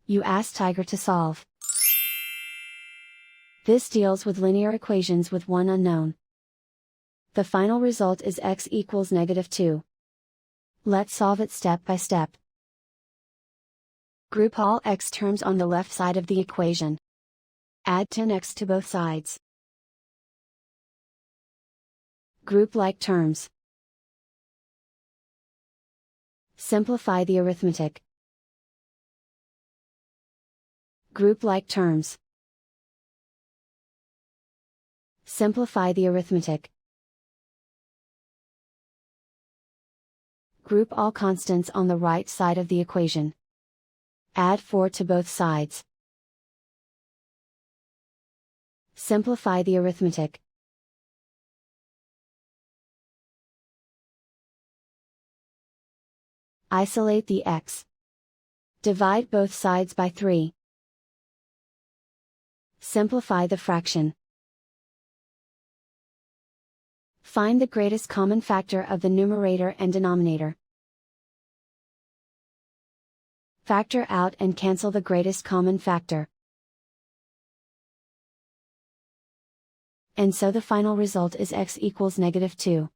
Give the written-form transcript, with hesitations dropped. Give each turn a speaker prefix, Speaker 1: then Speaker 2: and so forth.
Speaker 1: You ask Tiger to solve. This deals with linear equations with one unknown. The final result is x equals -2. Let's solve it step by step. Group all x terms on the left side of the equation. Add 10x to both sides. Group like terms. Simplify the arithmetic. Group like terms. Simplify the arithmetic. Group all constants on the right side of the equation. Add 4 to both sides. Simplify the arithmetic. Isolate the x. Divide both sides by 3. Simplify the fraction. Find the greatest common factor of the numerator and denominator. Factor out and cancel the greatest common factor. And so the final result is x equals -2.